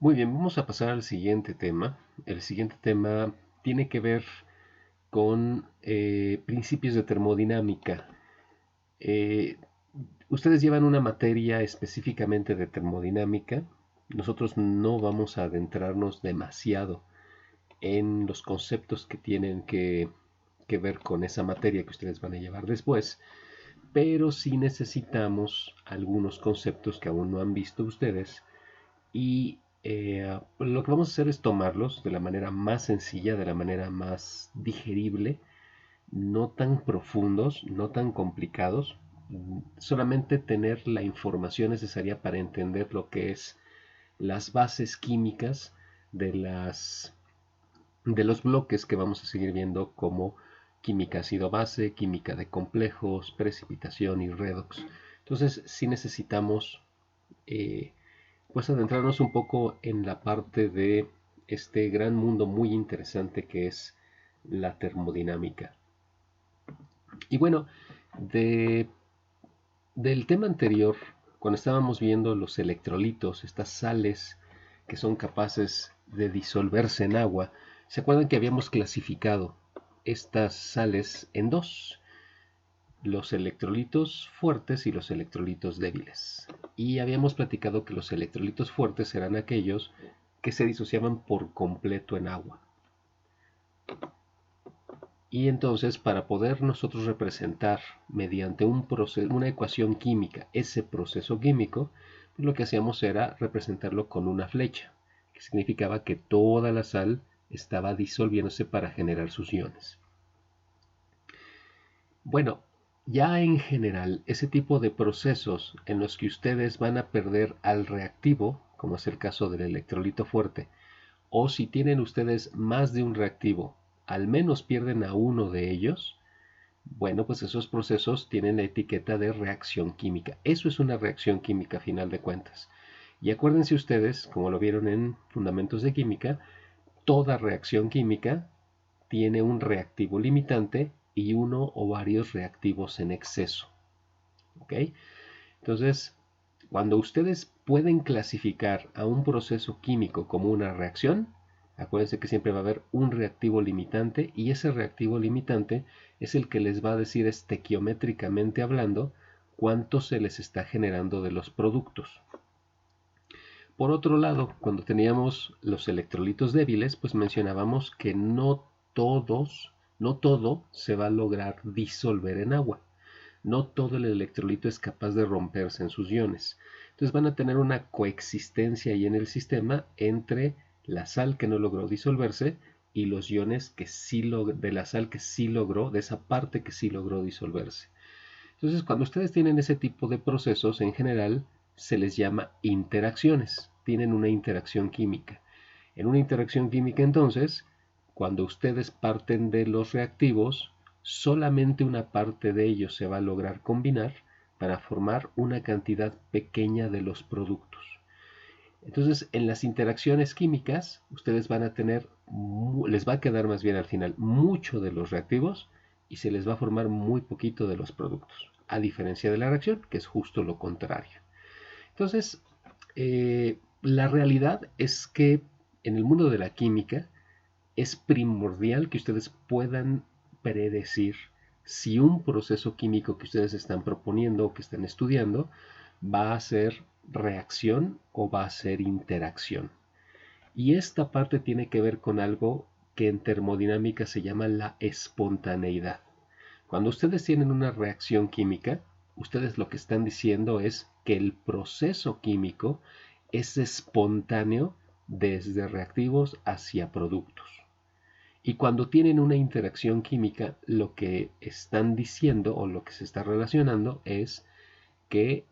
Muy bien, vamos a pasar al siguiente tema. El siguiente tema tiene que ver con principios de termodinámica. Eh, Ustedes llevan una materia específicamente de termodinámica. Nosotros no vamos a adentrarnos demasiado en los conceptos que tienen que ver con esa materia que ustedes van a llevar después, pero sí necesitamos algunos conceptos que aún no han visto ustedes y lo que vamos a hacer es tomarlos de la manera más sencilla, de la manera más digerible, no tan profundos, no tan complicados, solamente tener la información necesaria para entender lo que es las bases químicas de de los bloques que vamos a seguir viendo como química ácido-base, química de complejos, precipitación y redox. Entonces, sí necesitamos eh, pues adentrarnos un poco en la parte de este gran mundo muy interesante que es la termodinámica. Y bueno, de, del tema anterior, cuando estábamos viendo los electrolitos, estas sales que son capaces de disolverse en agua, ¿se acuerdan que habíamos clasificado estas sales en dos? Los electrolitos fuertes y los electrolitos débiles. Y habíamos platicado que los electrolitos fuertes eran aquellos que se disociaban por completo en agua. Y entonces para poder nosotros representar mediante una ecuación química ese proceso químico, pues lo que hacíamos era representarlo con una flecha, que significaba que toda la sal estaba disolviéndose para generar sus iones. Bueno, ya en general, ese tipo de procesos en los que ustedes van a perder al reactivo, como es el caso del electrolito fuerte, o si tienen ustedes más de un reactivo, al menos pierden a uno de ellos, bueno, pues esos procesos tienen la etiqueta de reacción química. Eso es una reacción química a final de cuentas. Y acuérdense ustedes, como lo vieron en Fundamentos de Química, toda reacción química tiene un reactivo limitante y uno o varios reactivos en exceso. ¿Ok? Entonces, cuando ustedes pueden clasificar a un proceso químico como una reacción, acuérdense que siempre va a haber un reactivo limitante y ese reactivo limitante es el que les va a decir estequiométricamente hablando cuánto se les está generando de los productos. Por otro lado, cuando teníamos los electrolitos débiles, pues mencionábamos que no todo se va a lograr disolver en agua. No todo el electrolito es capaz de romperse en sus iones. Entonces van a tener una coexistencia ahí en el sistema entre la sal que no logró disolverse y los iones que de la sal que sí logró, de esa parte que sí logró disolverse. Entonces, cuando ustedes tienen ese tipo de procesos, en general se les llama interacciones. Tienen una interacción química. En una interacción química, entonces, cuando ustedes parten de los reactivos, solamente una parte de ellos se va a lograr combinar para formar una cantidad pequeña de los productos. Entonces, en las interacciones químicas, ustedes van a tener, les va a quedar más bien al final mucho de los reactivos y se les va a formar muy poquito de los productos, a diferencia de la reacción, que es justo lo contrario. Entonces, la realidad es que en el mundo de la química es primordial que ustedes puedan predecir si un proceso químico que ustedes están proponiendo o que están estudiando va a ser reacción o va a ser interacción. Y esta parte tiene que ver con algo que en termodinámica se llama la espontaneidad. Cuando ustedes tienen una reacción química, ustedes lo que están diciendo es que el proceso químico es espontáneo desde reactivos hacia productos. Y cuando tienen una interacción química, lo que están diciendo o lo que se está relacionando es que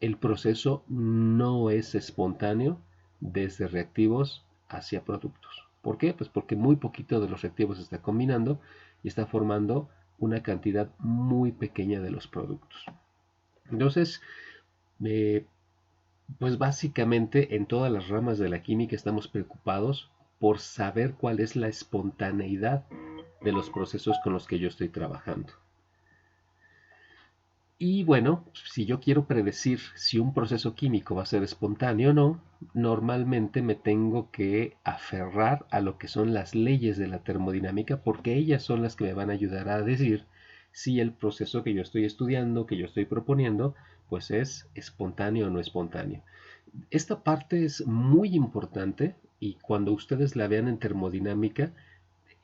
el proceso no es espontáneo desde reactivos hacia productos. ¿Por qué? Pues porque muy poquito de los reactivos se está combinando y está formando una cantidad muy pequeña de los productos. Entonces, eh, pues básicamente en todas las ramas de la química estamos preocupados por saber cuál es la espontaneidad de los procesos con los que yo estoy trabajando. Y bueno, si yo quiero predecir si un proceso químico va a ser espontáneo o no, normalmente me tengo que aferrar a lo que son las leyes de la termodinámica, porque ellas son las que me van a ayudar a decir si el proceso que yo estoy estudiando, que yo estoy proponiendo, pues es espontáneo o no espontáneo. Esta parte es muy importante y cuando ustedes la vean en termodinámica,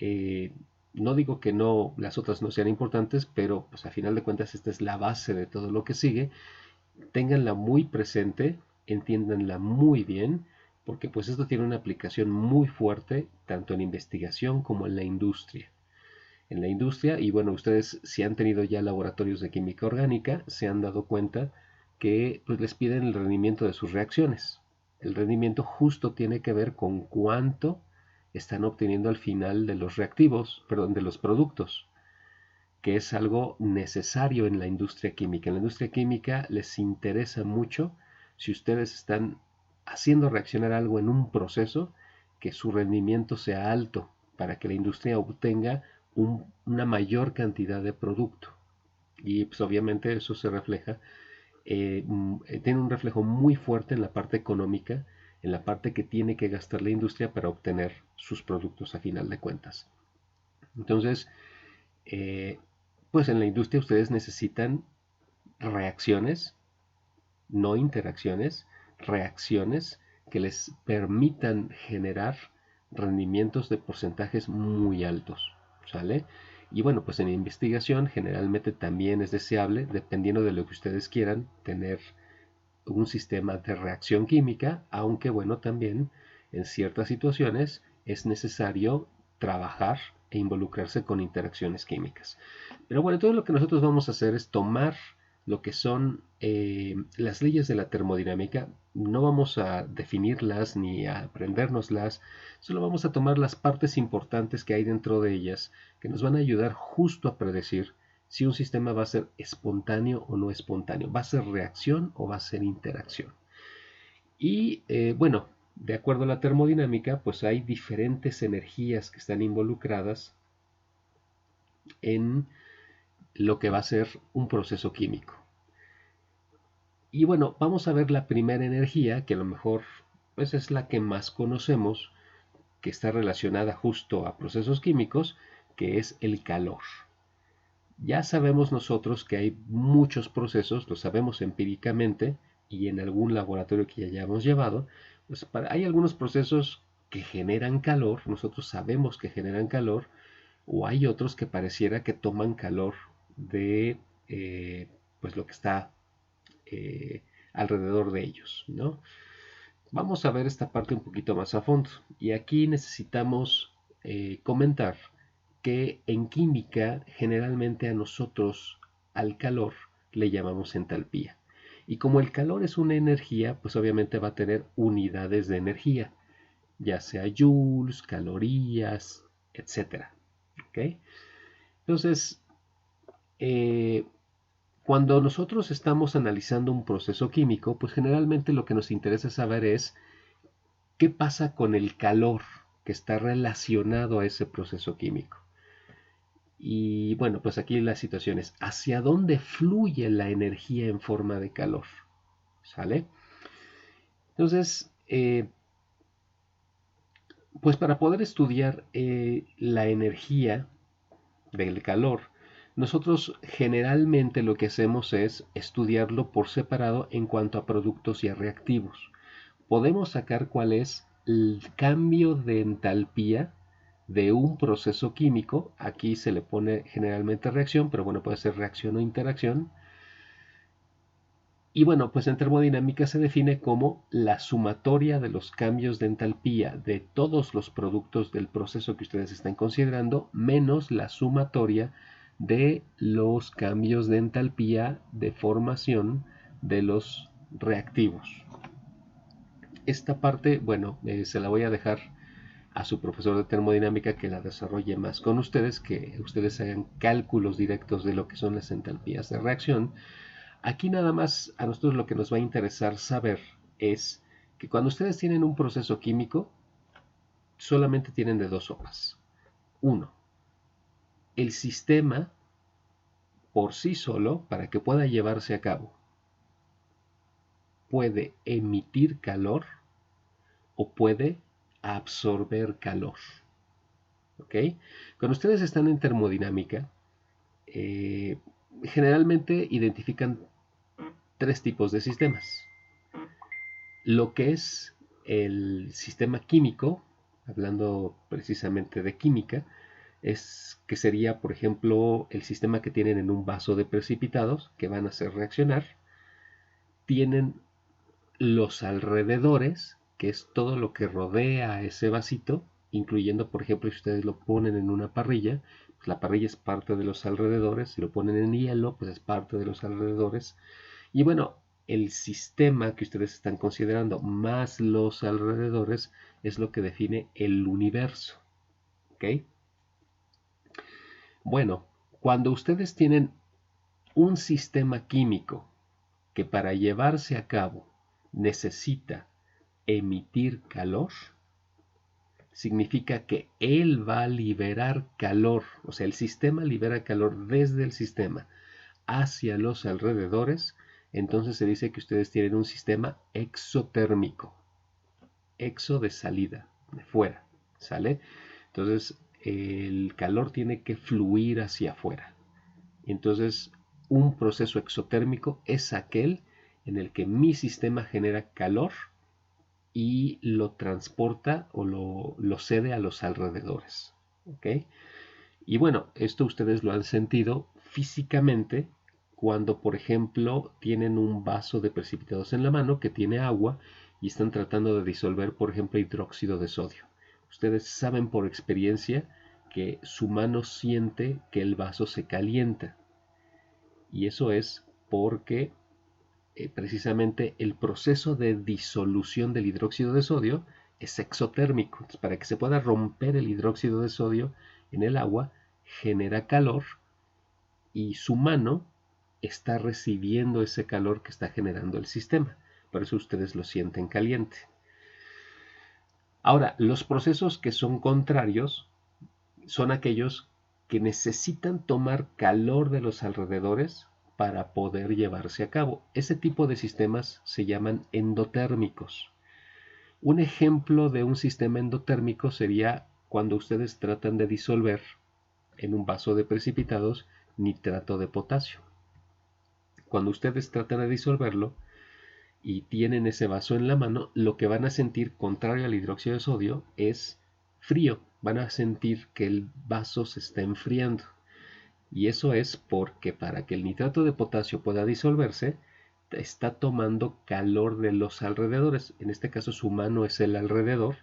eh, no digo que no, las otras no sean importantes, pero pues a final de cuentas esta es la base de todo lo que sigue. Ténganla muy presente, entiéndanla muy bien, porque pues esto tiene una aplicación muy fuerte tanto en investigación como en la industria. En la industria, y bueno, ustedes si han tenido ya laboratorios de química orgánica, se han dado cuenta que pues les piden el rendimiento de sus reacciones. El rendimiento justo tiene que ver con cuánto están obteniendo al final de los reactivos, perdón, de los productos, que es algo necesario en la industria química. En la industria química les interesa mucho si ustedes están haciendo reaccionar algo en un proceso, que su rendimiento sea alto para que la industria obtenga una mayor cantidad de producto. Y pues obviamente eso se refleja, tiene un reflejo muy fuerte en la parte económica, en la parte que tiene que gastar la industria para obtener sus productos a final de cuentas. Entonces, eh, pues en la industria ustedes necesitan reacciones, no interacciones, reacciones que les permitan generar rendimientos de porcentajes muy altos, ¿sale? Y bueno, pues en investigación generalmente también es deseable, dependiendo de lo que ustedes quieran, tener un sistema de reacción química, aunque bueno, también en ciertas situaciones es necesario trabajar e involucrarse con interacciones químicas. Pero bueno, todo lo que nosotros vamos a hacer es tomar lo que son las leyes de la termodinámica. No vamos a definirlas ni a aprendérnoslas, solo vamos a tomar las partes importantes que hay dentro de ellas, que nos van a ayudar justo a predecir si un sistema va a ser espontáneo o no espontáneo, va a ser reacción o va a ser interacción. Y bueno, de acuerdo a la termodinámica, pues hay diferentes energías que están involucradas en lo que va a ser un proceso químico. Y bueno, vamos a ver la primera energía, que a lo mejor pues es la que más conocemos, que está relacionada justo a procesos químicos, que es el calor. Ya sabemos nosotros que hay muchos procesos, lo sabemos empíricamente y en algún laboratorio que ya hayamos llevado, pues hay algunos procesos que generan calor, nosotros sabemos que generan calor, o hay otros que pareciera que toman calor de pues lo que está eh, alrededor de ellos, ¿no? Vamos a ver esta parte un poquito más a fondo y aquí necesitamos comentar que en química generalmente a nosotros al calor le llamamos entalpía. Y como el calor es una energía, pues obviamente va a tener unidades de energía, ya sea joules, calorías, etcétera. ¿Okay? Entonces, eh, cuando nosotros estamos analizando un proceso químico, pues generalmente lo que nos interesa saber es qué pasa con el calor que está relacionado a ese proceso químico. Y bueno, pues aquí la situación es hacia dónde fluye la energía en forma de calor. ¿Sale? Entonces, pues para poder estudiar la energía del calor, nosotros generalmente lo que hacemos es estudiarlo por separado en cuanto a productos y a reactivos. Podemos sacar cuál es el cambio de entalpía de un proceso químico. Aquí se le pone generalmente reacción, pero bueno, puede ser reacción o interacción. Y bueno, pues en termodinámica se define como la sumatoria de los cambios de entalpía de todos los productos del proceso que ustedes están considerando, menos la sumatoria de los cambios de entalpía de formación de los reactivos. Esta parte, bueno, se la voy a dejar a su profesor de termodinámica que la desarrolle más con ustedes, que ustedes hagan cálculos directos de lo que son las entalpías de reacción. Aquí nada más a nosotros lo que nos va a interesar saber es que cuando ustedes tienen un proceso químico, solamente tienen de dos sopas. Uno, el sistema por sí solo, para que pueda llevarse a cabo, puede emitir calor o puede absorber calor. ¿Ok? Cuando ustedes están en termodinámica, eh, generalmente identifican tres tipos de sistemas. Lo que es el sistema químico, hablando precisamente de química, es que sería, por ejemplo, el sistema que tienen en un vaso de precipitados que van a hacer reaccionar. Tienen los alrededores, que es todo lo que rodea a ese vasito, incluyendo, por ejemplo, si ustedes lo ponen en una parrilla, pues la parrilla es parte de los alrededores. Si lo ponen en hielo, pues es parte de los alrededores. Y bueno, el sistema que ustedes están considerando más los alrededores es lo que define el universo. ¿Ok? Bueno, cuando ustedes tienen un sistema químico que para llevarse a cabo necesita emitir calor, significa que él va a liberar calor, o sea, el sistema libera calor desde el sistema hacia los alrededores. Entonces se dice que ustedes tienen un sistema exotérmico, exo de salida, de fuera, ¿sale? Entonces el calor tiene que fluir hacia afuera. Entonces un proceso exotérmico es aquel en el que mi sistema genera calor y lo transporta o lo cede a los alrededores. ¿Ok? Y bueno, esto ustedes lo han sentido físicamente cuando, por ejemplo, tienen un vaso de precipitados en la mano que tiene agua y están tratando de disolver, por ejemplo, hidróxido de sodio. Ustedes saben por experiencia que su mano siente que el vaso se calienta. Y eso es porque precisamente el proceso de disolución del hidróxido de sodio es exotérmico. Entonces, para que se pueda romper el hidróxido de sodio en el agua, genera calor y su mano está recibiendo ese calor que está generando el sistema. Por eso ustedes lo sienten caliente. Ahora, los procesos que son contrarios son aquellos que necesitan tomar calor de los alrededores para poder llevarse a cabo. Ese tipo de sistemas se llaman endotérmicos. Un ejemplo de un sistema endotérmico sería cuando ustedes tratan de disolver en un vaso de precipitados nitrato de potasio. Cuando ustedes tratan de disolverlo y tienen ese vaso en la mano, lo que van a sentir, contrario al hidróxido de sodio, es frío. Van a sentir que el vaso se está enfriando. Y eso es porque para que el nitrato de potasio pueda disolverse, está tomando calor de los alrededores. En este caso su mano es el alrededor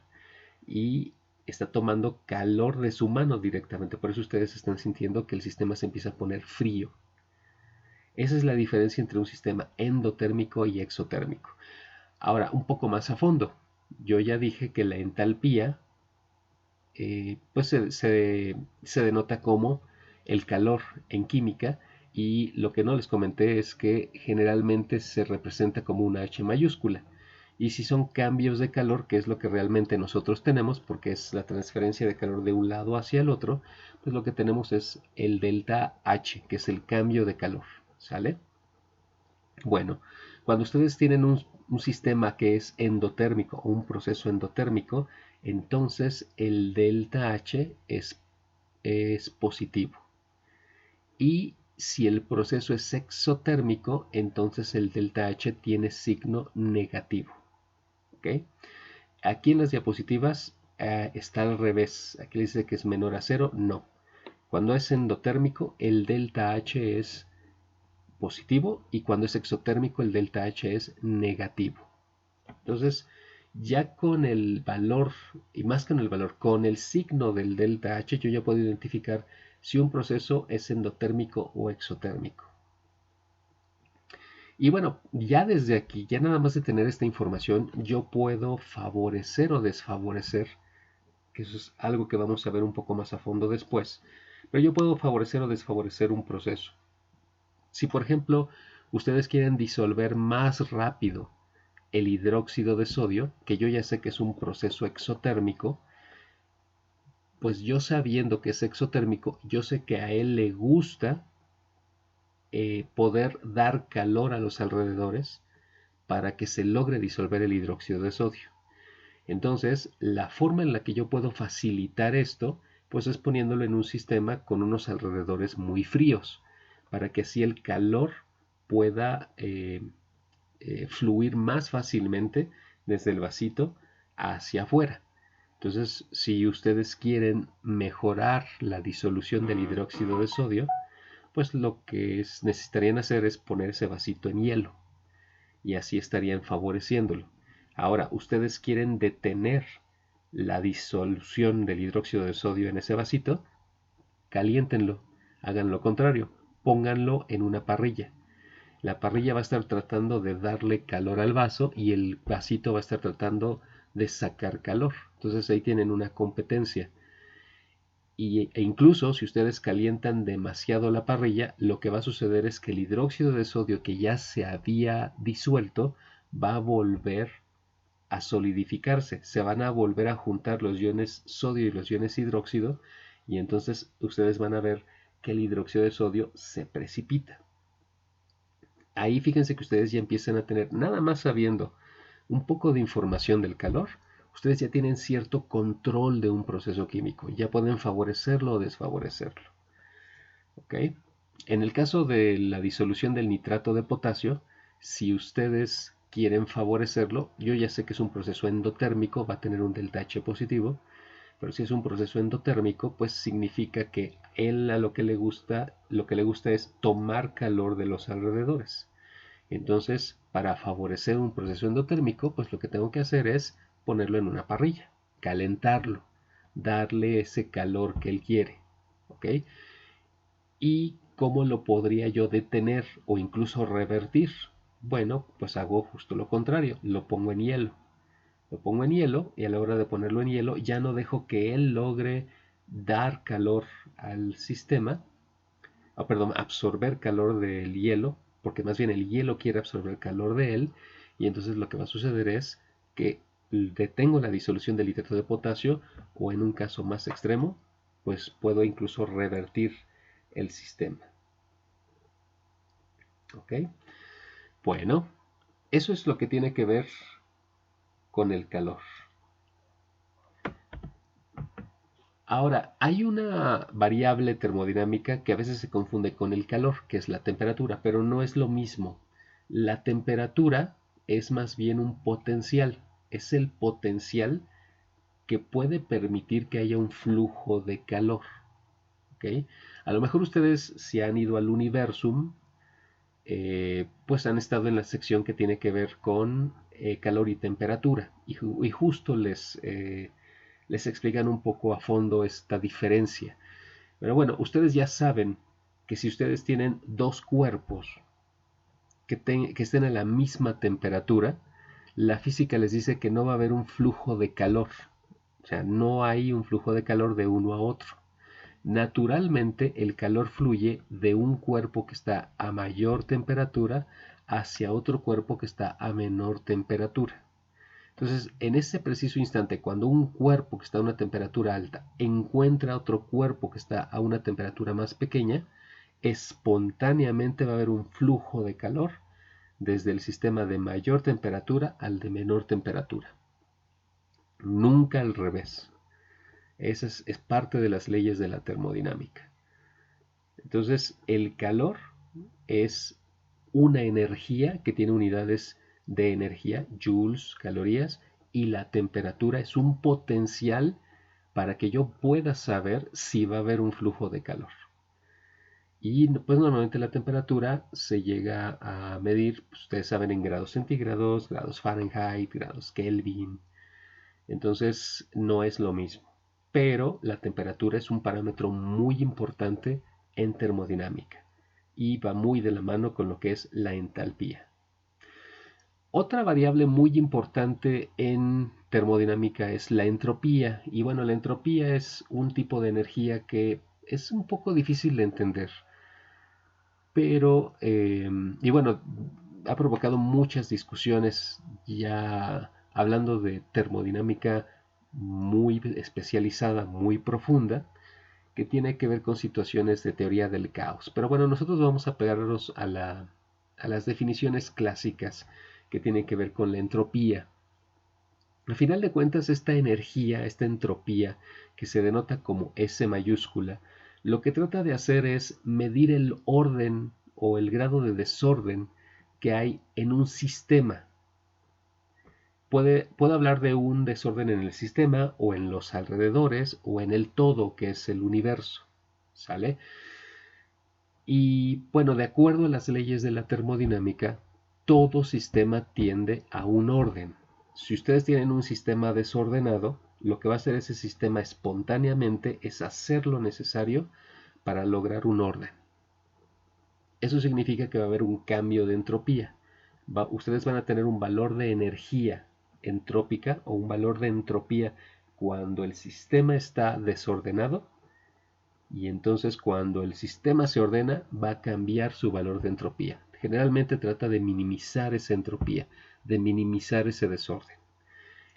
y está tomando calor de su mano directamente. Por eso ustedes están sintiendo que el sistema se empieza a poner frío. Esa es la diferencia entre un sistema endotérmico y exotérmico. Ahora, un poco más a fondo. Yo ya dije que la entalpía pues se denota como el calor en química, y lo que no les comenté es que generalmente se representa como una H mayúscula. Y si son cambios de calor, que es lo que realmente nosotros tenemos, porque es la transferencia de calor de un lado hacia el otro, pues lo que tenemos es el delta H, que es el cambio de calor. ¿Sale? Bueno, cuando ustedes tienen un sistema que es endotérmico o un proceso endotérmico, entonces el delta H es positivo. Y si el proceso es exotérmico, entonces el delta H tiene signo negativo. ¿Ok? Aquí en las diapositivas está al revés. Aquí dice que es menor a cero. No. Cuando es endotérmico, el delta H es positivo, y cuando es exotérmico el delta H es negativo. Entonces, ya con el valor, y más que con el valor, con el signo del delta H, yo ya puedo identificar si un proceso es endotérmico o exotérmico. Y bueno, ya desde aquí, ya nada más de tener esta información, yo puedo favorecer o desfavorecer, que eso es algo que vamos a ver un poco más a fondo después, pero yo puedo favorecer o desfavorecer un proceso. Si por ejemplo ustedes quieren disolver más rápido el hidróxido de sodio, que yo ya sé que es un proceso exotérmico, pues yo sabiendo que es exotérmico, yo sé que a él le gusta poder dar calor a los alrededores para que se logre disolver el hidróxido de sodio. Entonces, la forma en la que yo puedo facilitar esto, pues es poniéndolo en un sistema con unos alrededores muy fríos, para que así el calor pueda fluir más fácilmente desde el vasito hacia afuera. Entonces, si ustedes quieren mejorar la disolución del hidróxido de sodio, pues lo que necesitarían hacer es poner ese vasito en hielo y así estarían favoreciéndolo. Ahora, ustedes quieren detener la disolución del hidróxido de sodio en ese vasito, caliéntenlo, hagan lo contrario, pónganlo en una parrilla. La parrilla va a estar tratando de darle calor al vaso y el vasito va a estar tratando de sacar calor. Entonces ahí tienen una competencia. E incluso si ustedes calientan demasiado la parrilla, lo que va a suceder es que el hidróxido de sodio que ya se había disuelto va a volver a solidificarse. Se van a volver a juntar los iones sodio y los iones hidróxido y entonces ustedes van a ver que el hidróxido de sodio se precipita. Ahí fíjense que ustedes ya empiezan a tener, nada más sabiendo un poco de información del calor, ustedes ya tienen cierto control de un proceso químico, ya pueden favorecerlo o desfavorecerlo. ¿Ok? En el caso de la disolución del nitrato de potasio, si ustedes quieren favorecerlo, yo ya sé que es un proceso endotérmico, va a tener un delta H positivo, pero si es un proceso endotérmico, pues significa que él a lo que le gusta es tomar calor de los alrededores. Entonces, para favorecer un proceso endotérmico, pues lo que tengo que hacer es ponerlo en una parrilla, calentarlo, darle ese calor que él quiere, ¿ok? ¿Y cómo lo podría yo detener o incluso revertir? Bueno, pues hago justo lo contrario, lo pongo en hielo. Lo pongo en hielo y a la hora de ponerlo en hielo ya no dejo que él logre dar calor al sistema, perdón, absorber calor del hielo, porque más bien el hielo quiere absorber calor de él, y entonces lo que va a suceder es que detengo la disolución del hidrato de potasio, o en un caso más extremo, pues puedo incluso revertir el sistema. ¿Ok? Bueno, eso es lo que tiene que ver con el calor. Ahora, hay una variable termodinámica que a veces se confunde con el calor, que es la temperatura, pero no es lo mismo. La temperatura es más bien un potencial, es el potencial que puede permitir que haya un flujo de calor. ¿Ok? A lo mejor ustedes, si han ido al Universum, pues han estado en la sección que tiene que ver con calor y temperatura, y justo les explican un poco a fondo esta diferencia. Pero bueno, ustedes ya saben que si ustedes tienen dos cuerpos que estén a la misma temperatura, la física les dice que no va a haber un flujo de calor. O sea, no hay un flujo de calor de uno a otro. Naturalmente, el calor fluye de un cuerpo que está a mayor temperatura hacia otro cuerpo que está a menor temperatura. Entonces, en ese preciso instante, cuando un cuerpo que está a una temperatura alta encuentra otro cuerpo que está a una temperatura más pequeña, espontáneamente va a haber un flujo de calor desde el sistema de mayor temperatura al de menor temperatura. Nunca al revés. Esa es parte de las leyes de la termodinámica. Entonces, el calor es una energía que tiene unidades de energía, joules, calorías, y la temperatura es un potencial para que yo pueda saber si va a haber un flujo de calor. Y pues normalmente la temperatura se llega a medir, pues, ustedes saben, en grados centígrados, grados Fahrenheit, grados Kelvin. Entonces no es lo mismo. Pero la temperatura es un parámetro muy importante en termodinámica y va muy de la mano con lo que es la entalpía. Otra variable muy importante en termodinámica es la entropía. Y bueno, la entropía es un tipo de energía que es un poco difícil de entender. Pero, y bueno, ha provocado muchas discusiones ya hablando de termodinámica muy especializada, muy profunda, que tiene que ver con situaciones de teoría del caos. Pero bueno, nosotros vamos a pegarnos a las definiciones clásicas que tienen que ver con la entropía. A final de cuentas, esta energía, esta entropía, que se denota como S mayúscula, lo que trata de hacer es medir el orden o el grado de desorden que hay en un sistema. Puedo hablar de un desorden en el sistema o en los alrededores o en el todo, que es el universo. ¿Sale? Y bueno, de acuerdo a las leyes de la termodinámica, todo sistema tiende a un orden. Si ustedes tienen un sistema desordenado, lo que va a hacer ese sistema espontáneamente es hacer lo necesario para lograr un orden. Eso significa que va a haber un cambio de entropía. Ustedes van a tener un valor de energía entrópica o un valor de entropía cuando el sistema está desordenado, y entonces cuando el sistema se ordena va a cambiar su valor de entropía. Generalmente trata de minimizar esa entropía, de minimizar ese desorden.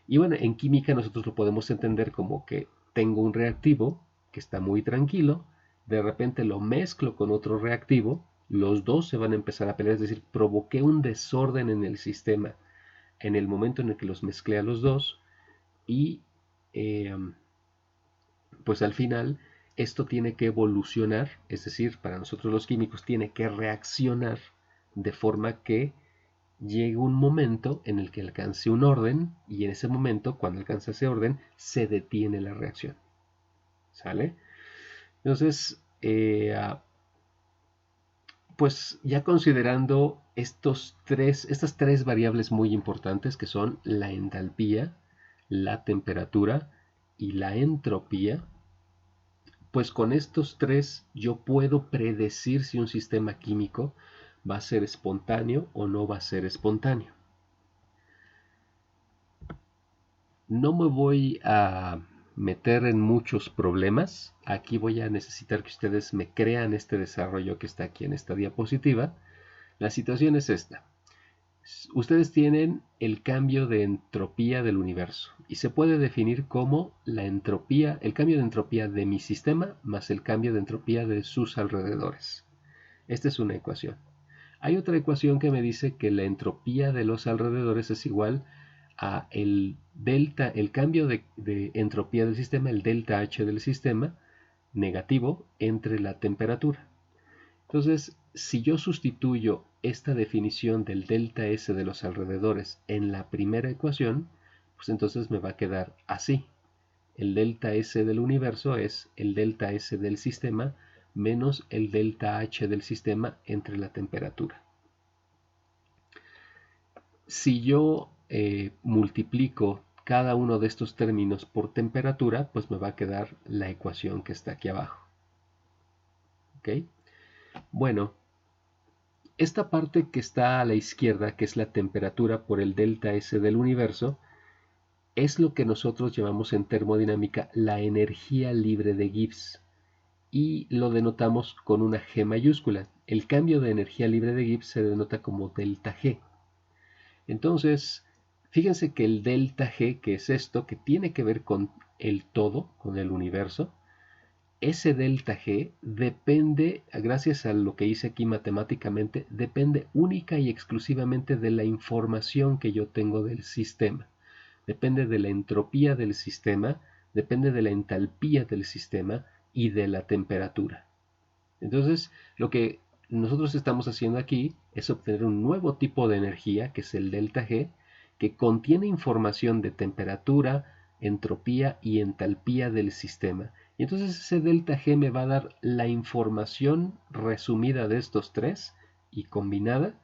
Y bueno, en química nosotros lo podemos entender como que tengo un reactivo que está muy tranquilo, de repente lo mezclo con otro reactivo, los dos se van a empezar a pelear, es decir, provoqué un desorden en el sistema en el momento en el que los mezclé a los dos, y eh, pues al final esto tiene que evolucionar, es decir, para nosotros los químicos tiene que reaccionar de forma que llegue un momento en el que alcance un orden, y en ese momento, cuando alcanza ese orden, se detiene la reacción. ¿Sale? Entonces, pues ya considerando estas tres variables muy importantes que son la entalpía, la temperatura y la entropía, pues con estos tres yo puedo predecir si un sistema químico va a ser espontáneo o no va a ser espontáneo. No me voy a meter en muchos problemas. Aquí voy a necesitar que ustedes me crean este desarrollo que está aquí en esta diapositiva. La situación es esta. Ustedes tienen el cambio de entropía del universo y se puede definir como la entropía, el cambio de entropía de mi sistema más el cambio de entropía de sus alrededores. Esta es una ecuación. Hay otra ecuación que me dice que la entropía de los alrededores es igual a el delta, el cambio de entropía del sistema, el delta H del sistema, negativo entre la temperatura. Entonces, si yo sustituyo esta definición del delta S de los alrededores en la primera ecuación, pues entonces me va a quedar así. El delta S del universo es el delta S del sistema menos el delta H del sistema entre la temperatura. Si yo multiplico cada uno de estos términos por temperatura, pues me va a quedar la ecuación que está aquí abajo. ¿Ok? Bueno, esta parte que está a la izquierda, que es la temperatura por el delta S del universo, es lo que nosotros llamamos en termodinámica la energía libre de Gibbs, y lo denotamos con una G mayúscula. El cambio de energía libre de Gibbs se denota como delta G. Entonces, fíjense que el delta G, que es esto, que tiene que ver con el todo, con el universo, ese delta G depende, gracias a lo que hice aquí matemáticamente, depende única y exclusivamente de la información que yo tengo del sistema. Depende de la entropía del sistema, depende de la entalpía del sistema y de la temperatura. Entonces, lo que nosotros estamos haciendo aquí es obtener un nuevo tipo de energía, que es el delta G, que contiene información de temperatura, entropía y entalpía del sistema. Y entonces ese delta G me va a dar la información resumida de estos tres y combinada,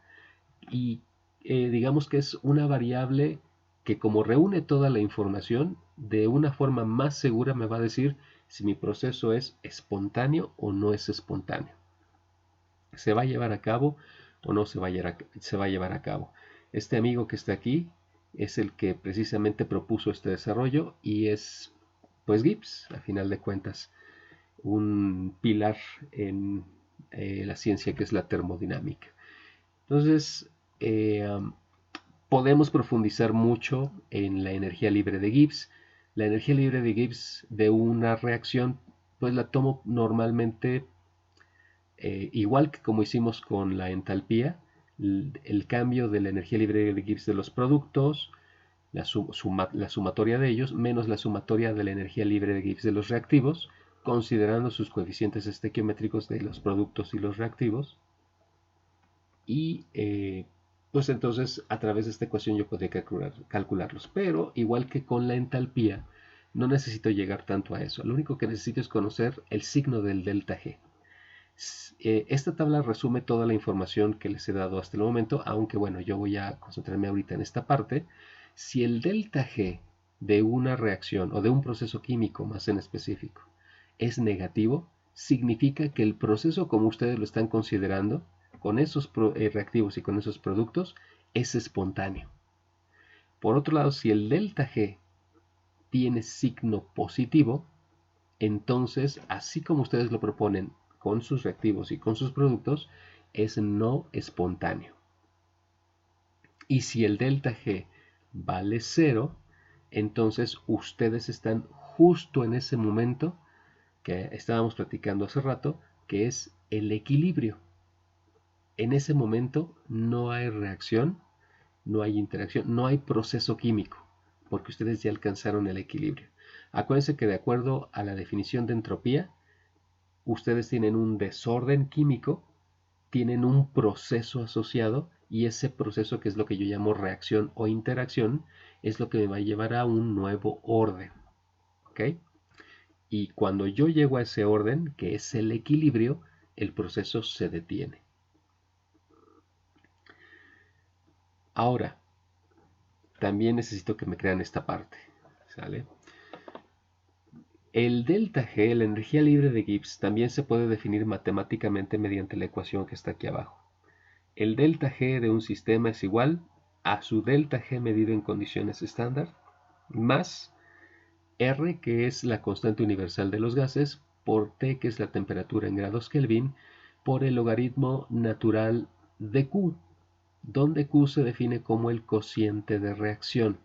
y digamos que es una variable que, como reúne toda la información, de una forma más segura me va a decir si mi proceso es espontáneo o no es espontáneo. ¿Se va a llevar a cabo o no se va a llevar a cabo? Este amigo que está aquí es el que precisamente propuso este desarrollo, y es pues Gibbs, a final de cuentas, un pilar en la ciencia que es la termodinámica. Entonces, podemos profundizar mucho en la energía libre de Gibbs. La energía libre de Gibbs de una reacción pues la tomo normalmente igual que como hicimos con la entalpía, el cambio de la energía libre de Gibbs de los productos, la sumatoria de ellos, menos la sumatoria de la energía libre de Gibbs de los reactivos, considerando sus coeficientes estequiométricos de los productos y los reactivos. Y pues entonces a través de esta ecuación yo podría calcularlos. Pero igual que con la entalpía, no necesito llegar tanto a eso. Lo único que necesito es conocer el signo del delta G. Esta tabla resume toda la información que les he dado hasta el momento, aunque bueno, yo voy a concentrarme ahorita en esta parte. Si el delta G de una reacción o de un proceso químico más en específico es negativo, significa que el proceso como ustedes lo están considerando, con esos reactivos y con esos productos, es espontáneo. Por otro lado, si el delta G tiene signo positivo, entonces, así como ustedes lo proponen con sus reactivos y con sus productos, es no espontáneo. Y si el delta G vale 0, entonces ustedes están justo en ese momento que estábamos platicando hace rato, que es el equilibrio. En ese momento no hay reacción, no hay interacción, no hay proceso químico, porque ustedes ya alcanzaron el equilibrio. Acuérdense que de acuerdo a la definición de entropía, ustedes tienen un desorden químico, tienen un proceso asociado y ese proceso, que es lo que yo llamo reacción o interacción, es lo que me va a llevar a un nuevo orden. ¿Ok? Y cuando yo llego a ese orden, que es el equilibrio, el proceso se detiene. Ahora, también necesito que me crean esta parte. ¿Sale? El delta G, la energía libre de Gibbs, también se puede definir matemáticamente mediante la ecuación que está aquí abajo. El delta G de un sistema es igual a su delta G medido en condiciones estándar, más R, que es la constante universal de los gases, por T, que es la temperatura en grados Kelvin, por el logaritmo natural de Q, donde Q se define como el cociente de reacción.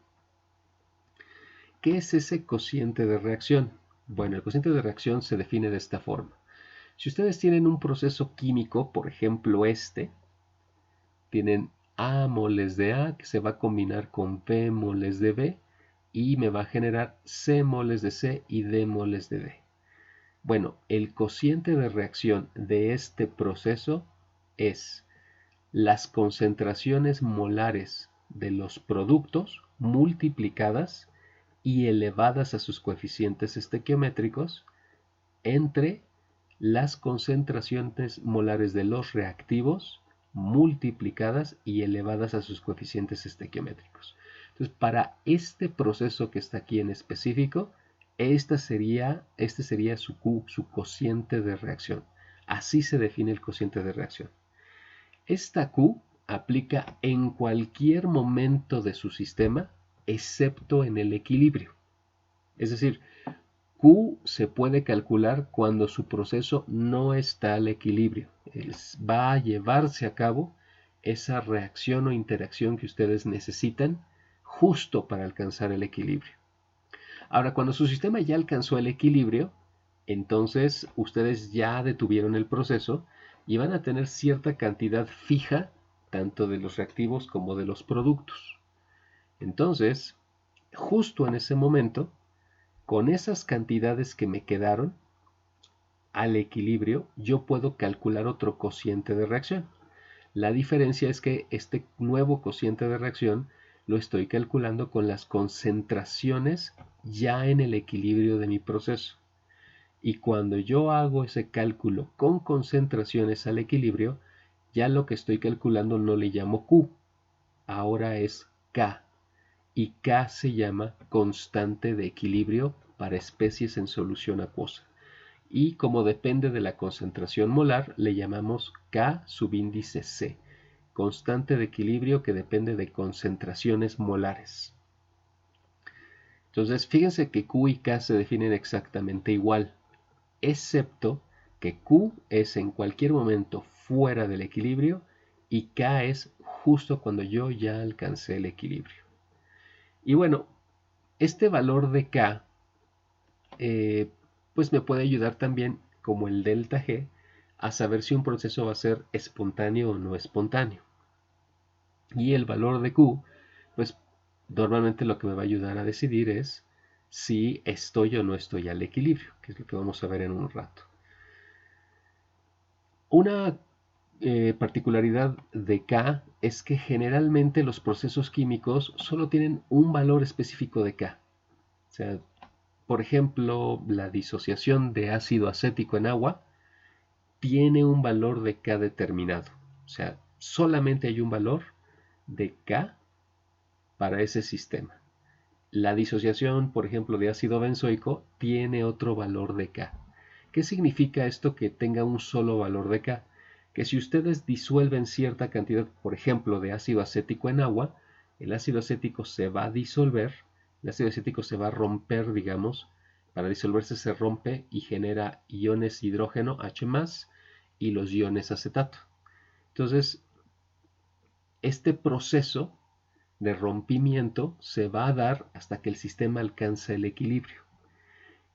¿Qué es ese cociente de reacción? Bueno, el cociente de reacción se define de esta forma. Si ustedes tienen un proceso químico, por ejemplo tienen A moles de A que se va a combinar con B moles de B y me va a generar C moles de C y D moles de D. Bueno, el cociente de reacción de este proceso es las concentraciones molares de los productos multiplicadas y elevadas a sus coeficientes estequiométricos entre las concentraciones molares de los reactivos multiplicadas y elevadas a sus coeficientes estequiométricos. Entonces, para este proceso que está aquí en específico, este sería su Q, su cociente de reacción. Así se define el cociente de reacción. Esta Q aplica en cualquier momento de su sistema, excepto en el equilibrio. Es decir, Q se puede calcular cuando su proceso no está al equilibrio. Va a llevarse a cabo esa reacción o interacción que ustedes necesitan justo para alcanzar el equilibrio. Ahora, cuando su sistema ya alcanzó el equilibrio, entonces ustedes ya detuvieron el proceso y van a tener cierta cantidad fija tanto de los reactivos como de los productos. Entonces, justo en ese momento, con esas cantidades que me quedaron al equilibrio, yo puedo calcular otro cociente de reacción. La diferencia es que este nuevo cociente de reacción lo estoy calculando con las concentraciones ya en el equilibrio de mi proceso. Y cuando yo hago ese cálculo con concentraciones al equilibrio, ya lo que estoy calculando no le llamo Q, ahora es K. Y K se llama constante de equilibrio para especies en solución acuosa. Y como depende de la concentración molar, le llamamos K subíndice C, constante de equilibrio que depende de concentraciones molares. Entonces, fíjense que Q y K se definen exactamente igual, excepto que Q es en cualquier momento fuera del equilibrio y K es justo cuando yo ya alcancé el equilibrio. Y bueno, este valor de K pues me puede ayudar también, como el delta G, a saber si un proceso va a ser espontáneo o no espontáneo. Y el valor de Q, pues normalmente lo que me va a ayudar a decidir es si estoy o no estoy al equilibrio, que es lo que vamos a ver en un rato. Una particularidad de K es que generalmente los procesos químicos solo tienen un valor específico de K. O sea, por ejemplo, la disociación de ácido acético en agua tiene un valor de K determinado. O sea, solamente hay un valor de K para ese sistema. La disociación, por ejemplo, de ácido benzoico tiene otro valor de K. ¿Qué significa esto que tenga un solo valor de K? Que si ustedes disuelven cierta cantidad, por ejemplo, de ácido acético en agua, el ácido acético se va a disolver, el ácido acético se va a romper, digamos, para disolverse se rompe y genera iones hidrógeno H+, y los iones acetato. Entonces, este proceso de rompimiento se va a dar hasta que el sistema alcanza el equilibrio.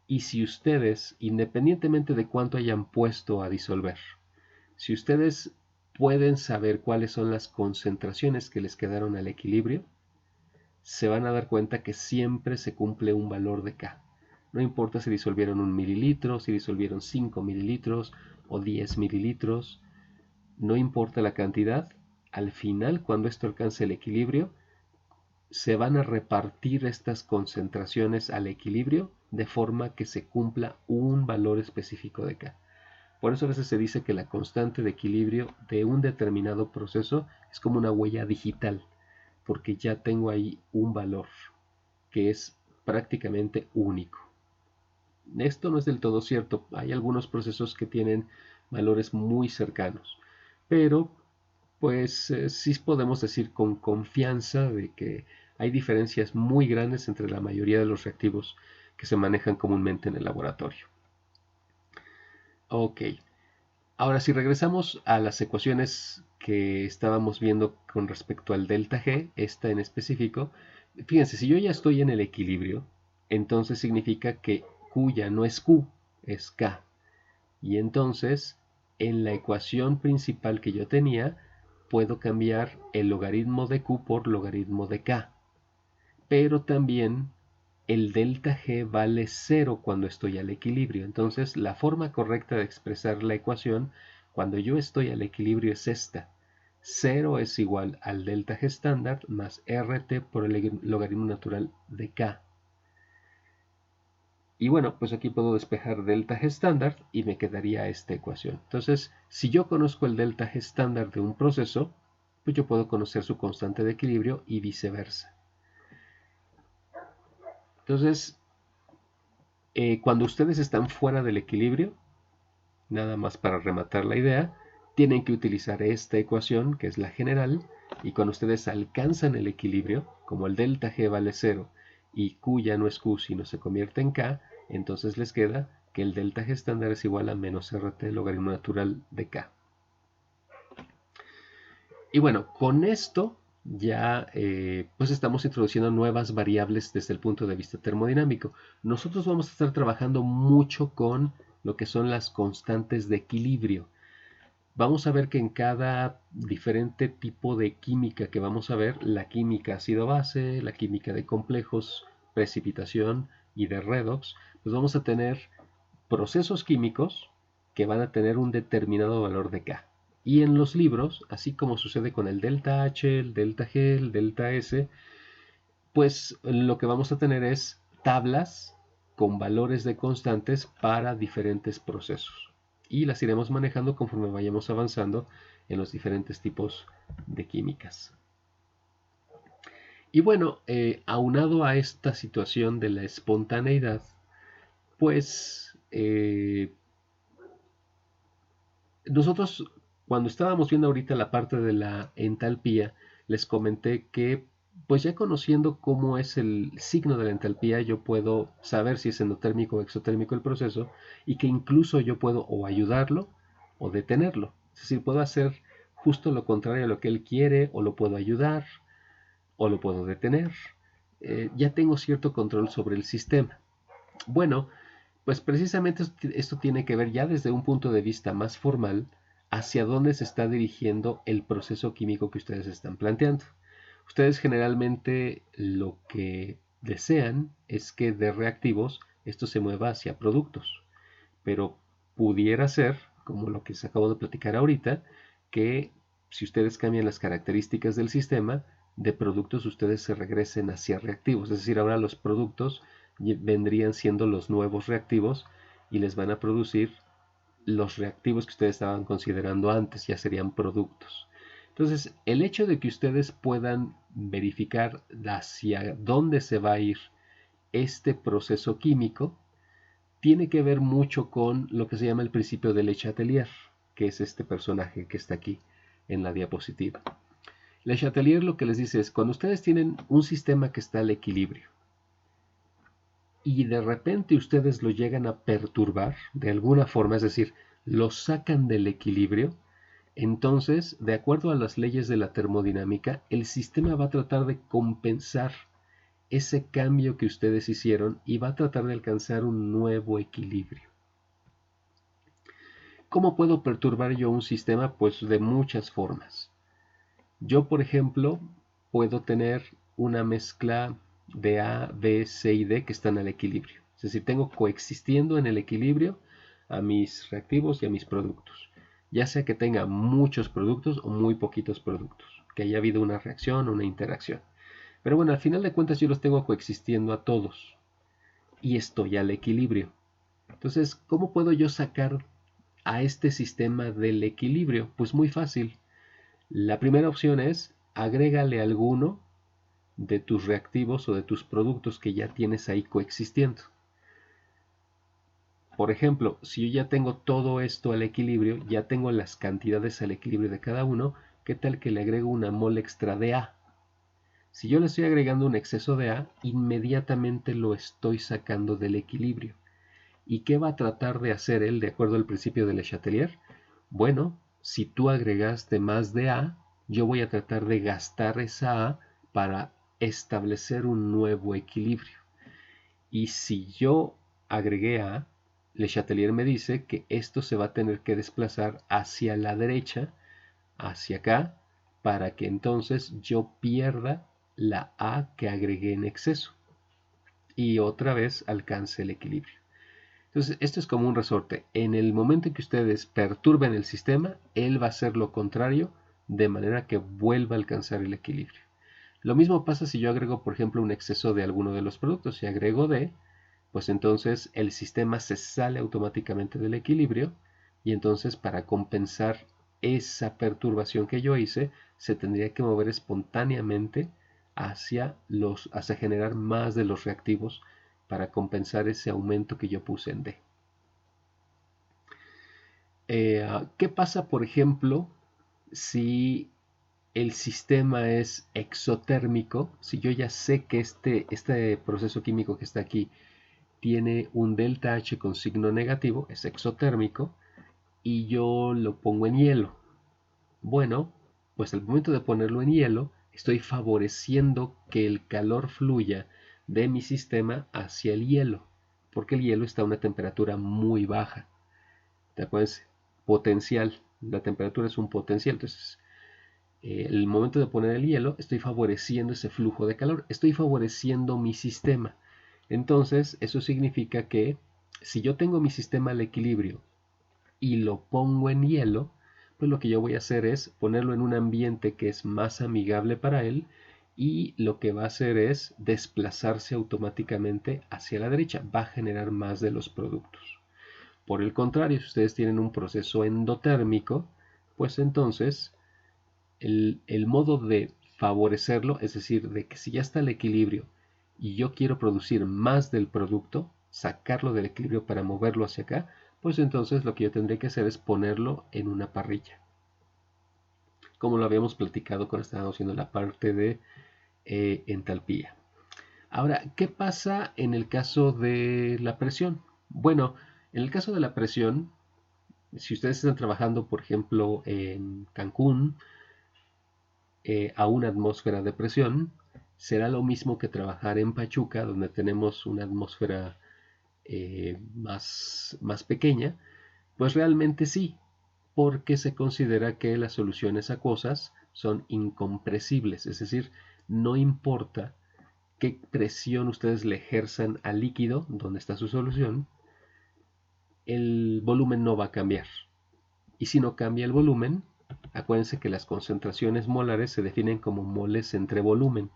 Y si ustedes, independientemente de cuánto hayan puesto a disolver, si ustedes pueden saber cuáles son las concentraciones que les quedaron al equilibrio, se van a dar cuenta que siempre se cumple un valor de K. No importa si disolvieron 1 mililitro, si disolvieron 5 mililitros o 10 mililitros, no importa la cantidad, al final, cuando esto alcance el equilibrio, se van a repartir estas concentraciones al equilibrio de forma que se cumpla un valor específico de K. Por eso a veces se dice que la constante de equilibrio de un determinado proceso es como una huella digital, porque ya tengo ahí un valor que es prácticamente único. Esto no es del todo cierto, hay algunos procesos que tienen valores muy cercanos, pero pues sí podemos decir con confianza de que hay diferencias muy grandes entre la mayoría de los reactivos que se manejan comúnmente en el laboratorio. Ok, ahora si regresamos a las ecuaciones que estábamos viendo con respecto al delta G, esta en específico, fíjense, si yo ya estoy en el equilibrio, entonces significa que Q ya no es Q, es K. Y entonces, en la ecuación principal que yo tenía, puedo cambiar el logaritmo de Q por logaritmo de K. Pero también el delta G vale 0 cuando estoy al equilibrio. Entonces, la forma correcta de expresar la ecuación cuando yo estoy al equilibrio es esta. 0 es igual al delta G estándar más RT por el logaritmo natural de K. Y bueno, pues aquí puedo despejar delta G estándar y me quedaría esta ecuación. Entonces, si yo conozco el delta G estándar de un proceso, pues yo puedo conocer su constante de equilibrio y viceversa. Entonces, cuando ustedes están fuera del equilibrio, nada más para rematar la idea, tienen que utilizar esta ecuación, que es la general, y cuando ustedes alcanzan el equilibrio, como el delta G vale 0 y Q ya no es Q sino se convierte en K, entonces les queda que el delta G estándar es igual a menos RT logaritmo natural de K. Y bueno, con esto ya pues estamos introduciendo nuevas variables desde el punto de vista termodinámico. Nosotros vamos a estar trabajando mucho con lo que son las constantes de equilibrio. Vamos a ver que en cada diferente tipo de química que vamos a ver, la química ácido-base, la química de complejos, precipitación y de redox, pues vamos a tener procesos químicos que van a tener un determinado valor de K. Y en los libros, así como sucede con el delta H, el delta G, el delta S, pues lo que vamos a tener es tablas con valores de constantes para diferentes procesos. Y las iremos manejando conforme vayamos avanzando en los diferentes tipos de químicas. Y bueno, aunado a esta situación de la espontaneidad, pues nosotros cuando estábamos viendo ahorita la parte de la entalpía, les comenté que pues ya conociendo cómo es el signo de la entalpía, yo puedo saber si es endotérmico o exotérmico el proceso y que incluso yo puedo o ayudarlo o detenerlo. Es decir, puedo hacer justo lo contrario a lo que él quiere o lo puedo ayudar o lo puedo detener. Ya tengo cierto control sobre el sistema. Bueno, Pues precisamente esto tiene que ver ya desde un punto de vista más formal hacia dónde se está dirigiendo el proceso químico que ustedes están planteando. Ustedes generalmente lo que desean es que de reactivos esto se mueva hacia productos, pero pudiera ser, como lo que les acabo de platicar ahorita, que si ustedes cambian las características del sistema, de productos ustedes se regresen hacia reactivos. Es decir, ahora los productos vendrían siendo los nuevos reactivos y les van a producir los reactivos que ustedes estaban considerando antes, ya serían productos. Entonces, el hecho de que ustedes puedan verificar hacia dónde se va a ir este proceso químico tiene que ver mucho con lo que se llama el principio de Le Chatelier, que es este personaje que está aquí en la diapositiva. Le Chatelier lo que les dice es, cuando ustedes tienen un sistema que está al equilibrio y de repente ustedes lo llegan a perturbar de alguna forma, es decir, lo sacan del equilibrio, entonces, de acuerdo a las leyes de la termodinámica, el sistema va a tratar de compensar ese cambio que ustedes hicieron y va a tratar de alcanzar un nuevo equilibrio. ¿Cómo puedo perturbar yo un sistema? Pues de muchas formas. Yo, por ejemplo, puedo tener una mezcla de A, B, C y D que están al equilibrio. Es decir, tengo coexistiendo en el equilibrio a mis reactivos y a mis productos. Ya sea que tenga muchos productos o muy poquitos productos. Que haya habido una reacción o una interacción. Pero bueno, al final de cuentas yo los tengo coexistiendo a todos. Y estoy al equilibrio. Entonces, ¿cómo puedo yo sacar a este sistema del equilibrio? Pues muy fácil. La primera opción es agrégale alguno de tus reactivos o de tus productos que ya tienes ahí coexistiendo. Por ejemplo, si yo ya tengo todo esto al equilibrio, ya tengo las cantidades al equilibrio de cada uno, ¿qué tal que le agrego una mol extra de A? Si yo le estoy agregando un exceso de A, inmediatamente lo estoy sacando del equilibrio. ¿Y qué va a tratar de hacer él de acuerdo al principio de Le Chatelier? Bueno, si tú agregaste más de A, yo voy a tratar de gastar esa A para establecer un nuevo equilibrio. Y si yo agregué A, Le Chatelier me dice que esto se va a tener que desplazar hacia la derecha, hacia acá, para que entonces yo pierda la A que agregué en exceso y otra vez alcance el equilibrio. Entonces, esto es como un resorte. En el momento en que ustedes perturben el sistema, él va a hacer lo contrario, de manera que vuelva a alcanzar el equilibrio. Lo mismo pasa si yo agrego, por ejemplo, un exceso de alguno de los productos. Si agrego D, pues entonces el sistema se sale automáticamente del equilibrio y entonces para compensar esa perturbación que yo hice, se tendría que mover espontáneamente hacia generar más de los reactivos para compensar ese aumento que yo puse en D. ¿Qué pasa, por ejemplo, si el sistema es exotérmico? Si yo ya sé que este proceso químico que está aquí tiene un delta H con signo negativo, es exotérmico, y yo lo pongo en hielo. Bueno, pues al momento de ponerlo en hielo, estoy favoreciendo que el calor fluya de mi sistema hacia el hielo, porque el hielo está a una temperatura muy baja. ¿Te acuerdas? Potencial. La temperatura es un potencial. Entonces, el momento de poner el hielo, estoy favoreciendo ese flujo de calor. Estoy favoreciendo mi sistema. Entonces, eso significa que si yo tengo mi sistema al equilibrio y lo pongo en hielo, pues lo que yo voy a hacer es ponerlo en un ambiente que es más amigable para él y lo que va a hacer es desplazarse automáticamente hacia la derecha. Va a generar más de los productos. Por el contrario, si ustedes tienen un proceso endotérmico, pues entonces el modo de favorecerlo, es decir, de que si ya está el equilibrio y yo quiero producir más del producto, sacarlo del equilibrio para moverlo hacia acá, pues entonces lo que yo tendré que hacer es ponerlo en una parrilla. Como lo habíamos platicado cuando estábamos haciendo la parte de entalpía. Ahora, ¿qué pasa en el caso de la presión? Bueno, en el caso de la presión, si ustedes están trabajando, por ejemplo, en Cancún, a una atmósfera de presión, será lo mismo que trabajar en Pachuca, donde tenemos una atmósfera más pequeña, pues realmente sí, porque se considera que las soluciones acuosas son incompresibles, es decir, no importa qué presión ustedes le ejerzan al líquido donde está su solución, el volumen no va a cambiar. Y si no cambia el volumen, acuérdense que las concentraciones molares se definen como moles entre volumen.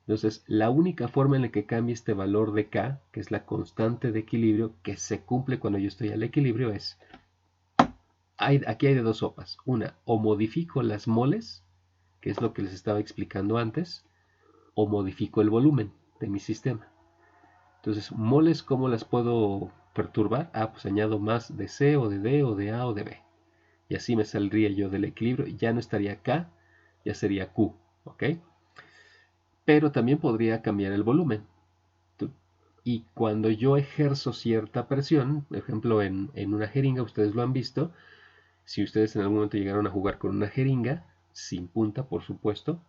Entonces, la única forma en la que cambie este valor de K, que es la constante de equilibrio, que se cumple cuando yo estoy al equilibrio, es, aquí hay de dos sopas. Una, o modifico las moles, que es lo que les estaba explicando antes, o modifico el volumen de mi sistema. Entonces, moles, ¿cómo las puedo perturbar? Pues añado más de C o de D o de A o de B. Y así me saldría yo del equilibrio. Ya no estaría K, ya sería Q. ¿Ok? Pero también podría cambiar el volumen. Y cuando yo ejerzo cierta presión, por ejemplo en una jeringa, ustedes lo han visto, si ustedes en algún momento llegaron a jugar con una jeringa, sin punta por supuesto,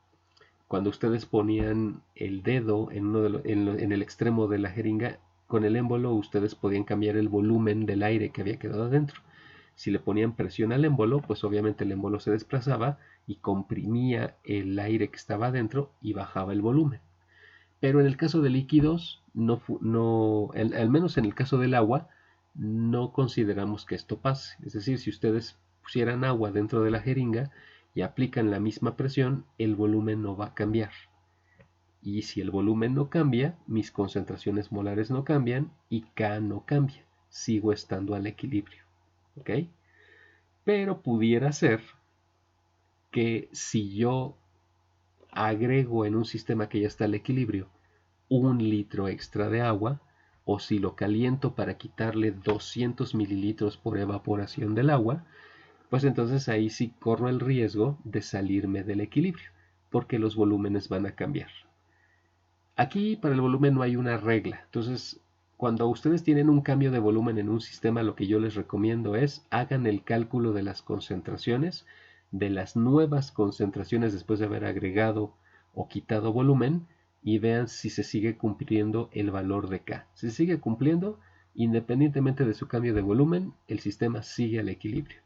cuando ustedes ponían el dedo en el extremo de la jeringa, con el émbolo ustedes podían cambiar el volumen del aire que había quedado adentro. Si le ponían presión al émbolo, pues obviamente el émbolo se desplazaba y comprimía el aire que estaba adentro y bajaba el volumen. Pero en el caso de líquidos, al menos en el caso del agua, no consideramos que esto pase. Es decir, si ustedes pusieran agua dentro de la jeringa y aplican la misma presión, el volumen no va a cambiar. Y si el volumen no cambia, mis concentraciones molares no cambian y K no cambia. Sigo estando al equilibrio. ¿Ok? Pero pudiera ser que si yo agrego en un sistema que ya está al equilibrio 1 litro extra de agua, o si lo caliento para quitarle 200 mililitros por evaporación del agua, pues entonces ahí sí corro el riesgo de salirme del equilibrio, porque los volúmenes van a cambiar. Aquí para el volumen no hay una regla, entonces cuando ustedes tienen un cambio de volumen en un sistema, lo que yo les recomiendo es hagan el cálculo de las concentraciones, de las nuevas concentraciones después de haber agregado o quitado volumen, y vean si se sigue cumpliendo el valor de K. Si se sigue cumpliendo, independientemente de su cambio de volumen, el sistema sigue al equilibrio.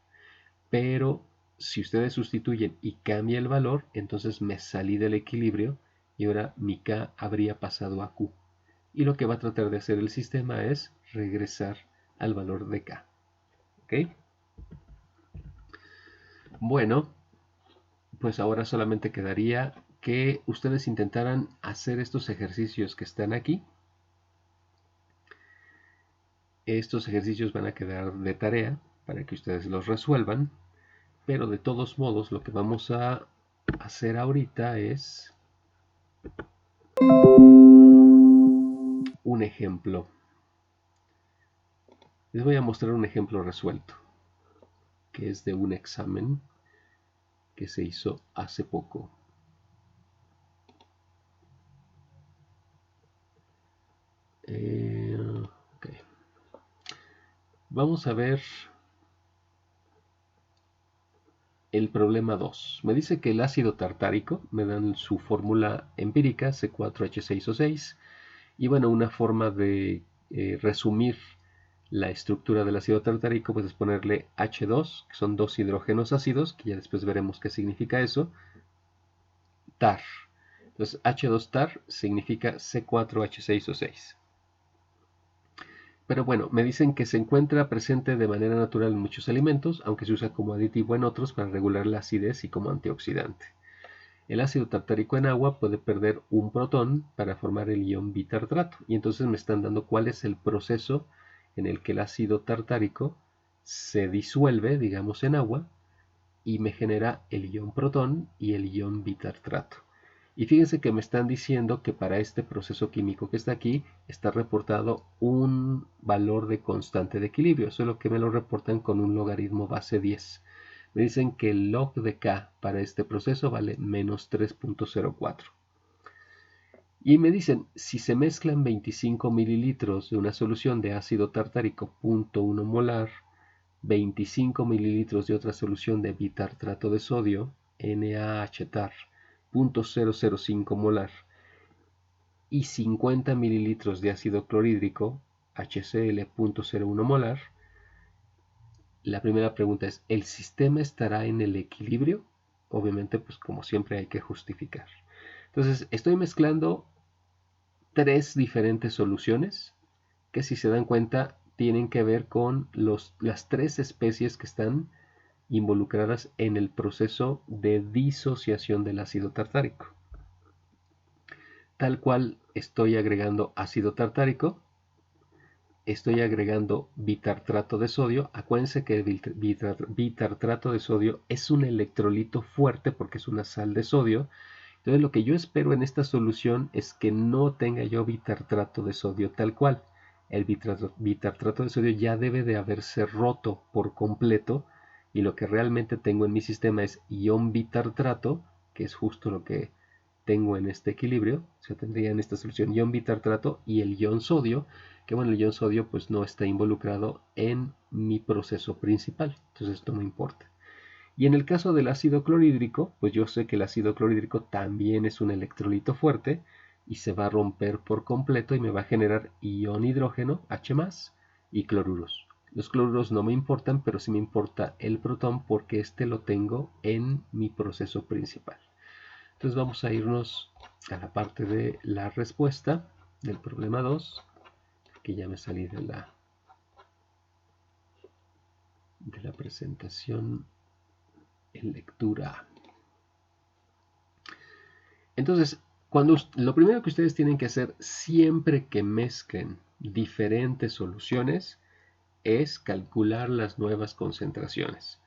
Pero si ustedes sustituyen y cambia el valor, entonces me salí del equilibrio y ahora mi K habría pasado a Q. Y lo que va a tratar de hacer el sistema es regresar al valor de K. ¿Ok? Bueno, pues ahora solamente quedaría que ustedes intentaran hacer estos ejercicios que están aquí. Estos ejercicios van a quedar de tarea para que ustedes los resuelvan, pero de todos modos lo que vamos a hacer ahorita es un ejemplo. Les voy a mostrar un ejemplo resuelto, que es de un examen que se hizo hace poco. Okay. Vamos a ver el problema 2. Me dice que el ácido tartárico, me dan su fórmula empírica, C4H6O6, y bueno, una forma de resumir la estructura del ácido tartárico pues es ponerle H2, que son dos hidrógenos ácidos, que ya después veremos qué significa eso, tar. Entonces H2 tar significa C4H6O6. Pero bueno, me dicen que se encuentra presente de manera natural en muchos alimentos, aunque se usa como aditivo en otros para regular la acidez y como antioxidante. El ácido tartárico en agua puede perder un protón para formar el ion bitartrato. Y entonces me están dando cuál es el proceso en el que el ácido tartárico se disuelve, digamos, en agua y me genera el ion protón y el ion bitartrato. Y fíjense que me están diciendo que para este proceso químico que está aquí está reportado un valor de constante de equilibrio, solo que me lo reportan con un logaritmo base 10. Me dicen que el log de K para este proceso vale menos 3.04. Y me dicen, si se mezclan 25 mililitros de una solución de ácido tartárico 0.1 molar, 25 mililitros de otra solución de bitartrato de sodio, NaHTAR, 0.005 molar, y 50 mililitros de ácido clorhídrico, HCl 0.01 molar. La primera pregunta es, ¿el sistema estará en el equilibrio? Obviamente, pues como siempre hay que justificar. Entonces, estoy mezclando tres diferentes soluciones que, si se dan cuenta, tienen que ver con las tres especies que están involucradas en el proceso de disociación del ácido tartárico. Tal cual estoy agregando ácido tartárico, estoy agregando bitartrato de sodio. Acuérdense que el bitartrato de sodio es un electrolito fuerte porque es una sal de sodio. Entonces lo que yo espero en esta solución es que no tenga yo bitartrato de sodio tal cual. El bitartrato de sodio ya debe de haberse roto por completo, y lo que realmente tengo en mi sistema es ion bitartrato, que es justo lo que tengo en este equilibrio. O sea, tendría en esta solución ion bitartrato y el ion sodio, que bueno, el ion sodio pues no está involucrado en mi proceso principal, entonces esto no importa. Y en el caso del ácido clorhídrico, pues yo sé que el ácido clorhídrico también es un electrolito fuerte y se va a romper por completo y me va a generar ion hidrógeno, H+, y cloruros. Los cloruros no me importan, pero sí me importa el protón porque este lo tengo en mi proceso principal. Entonces vamos a irnos a la parte de la respuesta del problema 2, que ya me salí de la presentación en lectura. Entonces, lo primero que ustedes tienen que hacer siempre que mezclen diferentes soluciones es calcular las nuevas concentraciones.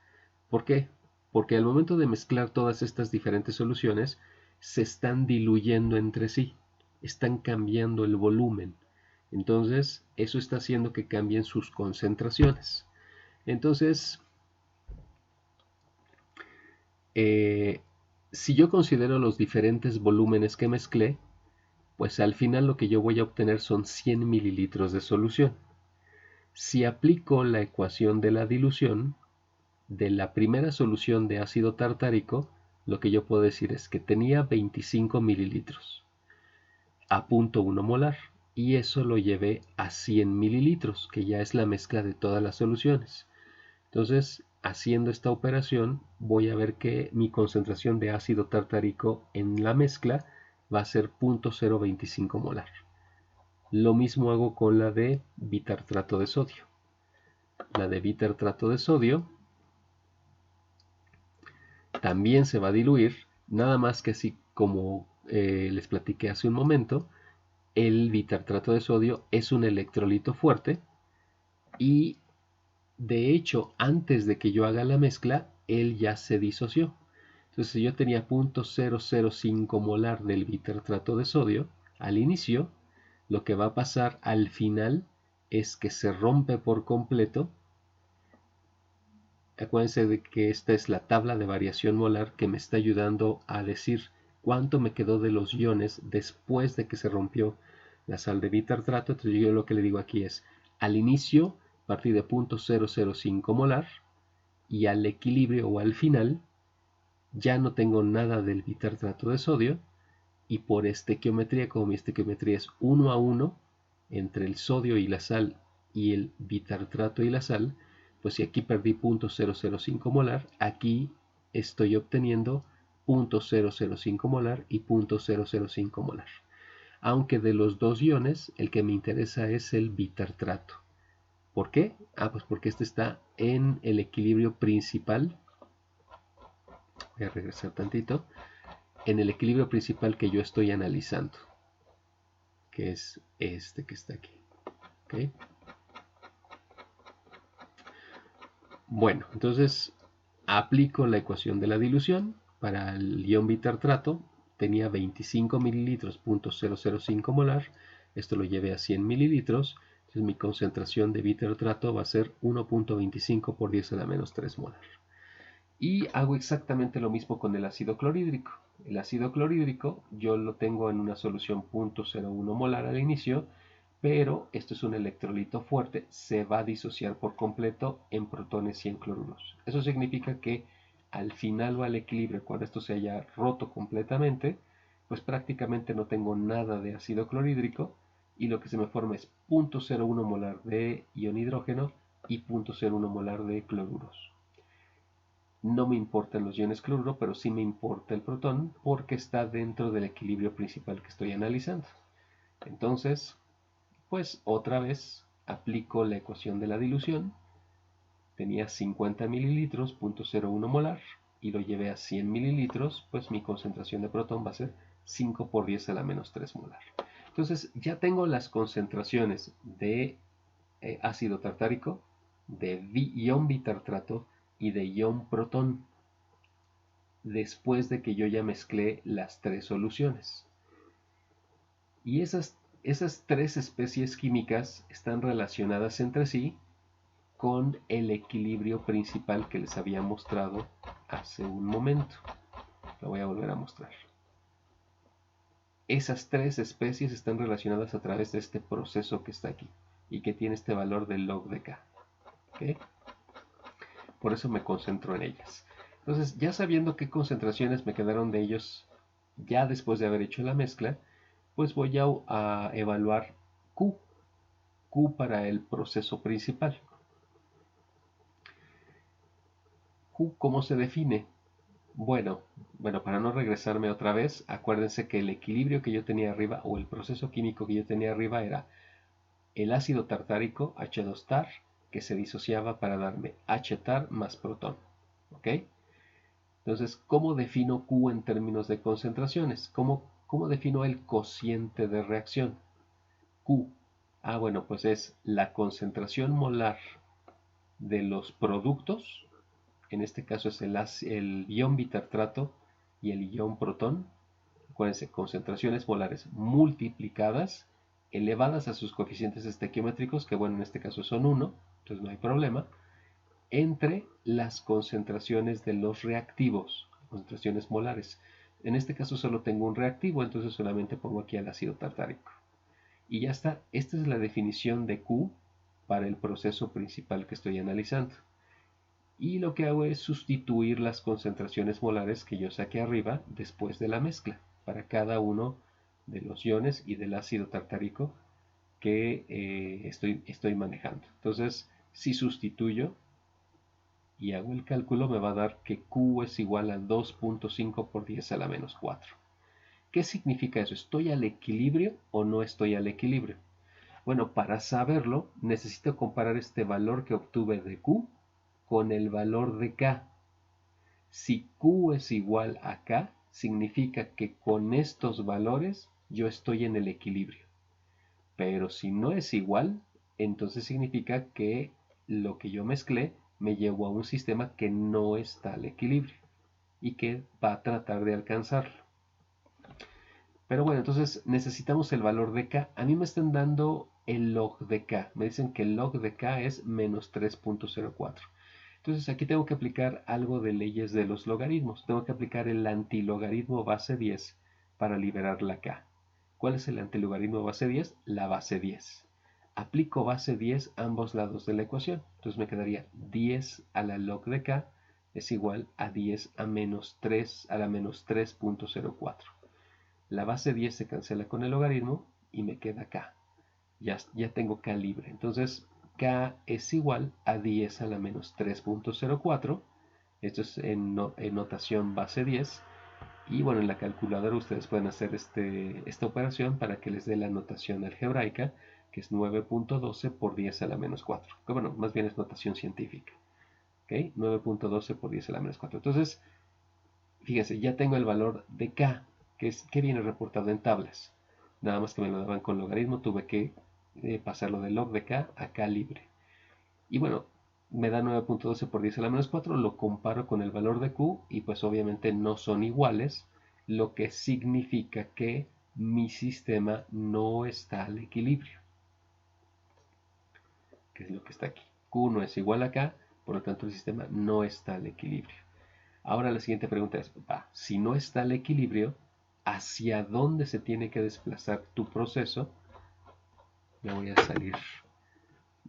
¿Por qué? Porque al momento de mezclar todas estas diferentes soluciones, se están diluyendo entre sí, están cambiando el volumen. Entonces, eso está haciendo que cambien sus concentraciones. Entonces, si yo considero los diferentes volúmenes que mezclé, pues al final lo que yo voy a obtener son 100 mililitros de solución. Si aplico la ecuación de la dilución de la primera solución de ácido tartárico, lo que yo puedo decir es que tenía 25 mililitros a 0.1 molar, y eso lo llevé a 100 mililitros, que ya es la mezcla de todas las soluciones. Entonces, haciendo esta operación, voy a ver que mi concentración de ácido tartárico en la mezcla va a ser 0.025 molar. Lo mismo hago con la de bitartrato de sodio. La de bitartrato de sodio también se va a diluir, nada más que así como les platiqué hace un momento, el bitartrato de sodio es un electrolito fuerte y de hecho antes de que yo haga la mezcla, él ya se disoció. Entonces, si yo tenía 0.005 molar del bitartrato de sodio al inicio, lo que va a pasar al final es que se rompe por completo. Acuérdense de que esta es la tabla de variación molar que me está ayudando a decir cuánto me quedó de los iones después de que se rompió la sal de bitartrato. Entonces yo lo que le digo aquí es, al inicio partí de 0.005 molar y al equilibrio o al final ya no tengo nada del bitartrato de sodio, y por estequiometría, como mi estequiometría es 1 a 1 entre el sodio y la sal y el bitartrato y la sal, pues si aquí perdí 0.005 molar, aquí estoy obteniendo 0.005 molar y 0.005 molar. Aunque de los dos iones, el que me interesa es el bitartrato. ¿Por qué? Pues porque este está en el equilibrio principal. Voy a regresar tantito. En el equilibrio principal que yo estoy analizando, que es este que está aquí. ¿Okay? Bueno, entonces aplico la ecuación de la dilución. Para el ion bitartrato tenía 25 mililitros, 0.005 molar. Esto lo llevé a 100 mililitros. Entonces mi concentración de bitartrato va a ser 1.25 por 10 a la menos 3 molar. Y hago exactamente lo mismo con el ácido clorhídrico. El ácido clorhídrico yo lo tengo en una solución 0.01 molar al inicio, pero esto es un electrolito fuerte, se va a disociar por completo en protones y en cloruros. Eso significa que al final o al equilibrio, cuando esto se haya roto completamente, pues prácticamente no tengo nada de ácido clorhídrico, y lo que se me forma es 0.01 molar de ion hidrógeno y 0.01 molar de cloruros. No me importan los iones cloruro, pero sí me importa el protón porque está dentro del equilibrio principal que estoy analizando. Entonces, pues otra vez aplico la ecuación de la dilución. Tenía 50 mililitros, 0.01 molar, y lo llevé a 100 mililitros, pues mi concentración de protón va a ser 5 por 10 a la menos 3 molar. Entonces ya tengo las concentraciones de ácido tartárico, de ion bitartrato y de ion protón, después de que yo ya mezclé las tres soluciones. Y esas tres especies químicas están relacionadas entre sí con el equilibrio principal que les había mostrado hace un momento. Lo voy a volver a mostrar. Esas tres especies están relacionadas a través de este proceso que está aquí y que tiene este valor del log de K. ¿Okay? Por eso me concentro en ellas. Entonces, ya sabiendo qué concentraciones me quedaron de ellos ya después de haber hecho la mezcla, pues voy a evaluar Q, Q para el proceso principal. Q, ¿cómo se define? Bueno, para no regresarme otra vez, acuérdense que el equilibrio que yo tenía arriba o el proceso químico que yo tenía arriba era el ácido tartárico H2-tar que se disociaba para darme H-tar más protón. ¿Ok? Entonces, ¿cómo defino Q en términos de concentraciones? ¿Cómo defino el cociente de reacción? Q. Bueno, pues es la concentración molar de los productos, en este caso es el ion bitartrato y el ion protón. Acuérdense, concentraciones molares multiplicadas, elevadas a sus coeficientes estequiométricos, que bueno, en este caso son 1, entonces no hay problema, entre las concentraciones de los reactivos, concentraciones molares. En este caso solo tengo un reactivo, entonces solamente pongo aquí el ácido tartárico. Y ya está, esta es la definición de Q para el proceso principal que estoy analizando. Y lo que hago es sustituir las concentraciones molares que yo saqué arriba después de la mezcla para cada uno de los iones y del ácido tartárico que estoy manejando. Entonces, si sustituyo y hago el cálculo, me va a dar que Q es igual a 2.5 por 10 a la menos 4. ¿Qué significa eso? ¿Estoy al equilibrio o no estoy al equilibrio? Bueno, para saberlo, necesito comparar este valor que obtuve de Q con el valor de K. Si Q es igual a K, significa que con estos valores yo estoy en el equilibrio. Pero si no es igual, entonces significa que lo que yo mezclé me llevó a un sistema que no está al equilibrio y que va a tratar de alcanzarlo. Pero bueno, entonces necesitamos el valor de K. A mí me están dando el log de K. Me dicen que el log de K es menos 3.04. Entonces aquí tengo que aplicar algo de leyes de los logaritmos. Tengo que aplicar el antilogaritmo base 10 para liberar la K. ¿Cuál es el antilogaritmo base 10? La base 10. Aplico base 10 a ambos lados de la ecuación. Entonces me quedaría 10 a la log de K es igual a 10 a menos 3 a la menos 3.04. La base 10 se cancela con el logaritmo y me queda K. Ya tengo K libre. Entonces K es igual a 10 a la menos 3.04. Esto es en notación base 10. Y bueno, en la calculadora ustedes pueden hacer esta operación para que les dé la notación algebraica, que es 9.12 por 10 a la menos 4. Que bueno, más bien es notación científica. ¿Okay? 9.12 por 10 a la menos 4. Entonces, fíjense, ya tengo el valor de K, que viene reportado en tablas. Nada más que me lo daban con logaritmo, tuve que pasarlo de log de K a K libre. Y bueno, me da 9.12 por 10 a la menos 4, lo comparo con el valor de Q y pues obviamente no son iguales, lo que significa que mi sistema no está al equilibrio, que es lo que está aquí. Q no es igual a K, por lo tanto el sistema no está al equilibrio. Ahora la siguiente pregunta es, si no está al equilibrio, ¿hacia dónde se tiene que desplazar tu proceso? Ya voy a salir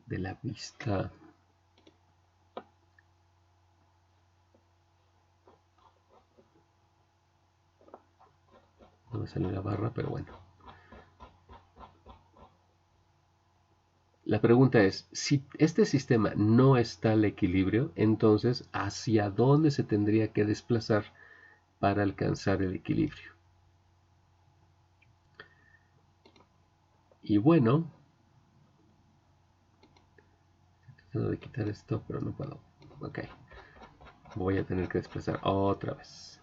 de la vista. No me salió la barra, pero bueno. La pregunta es, si este sistema no está al equilibrio, entonces, ¿hacia dónde se tendría que desplazar para alcanzar el equilibrio? Y bueno, tratando de quitar esto, pero no puedo. Ok, voy a tener que desplazar otra vez.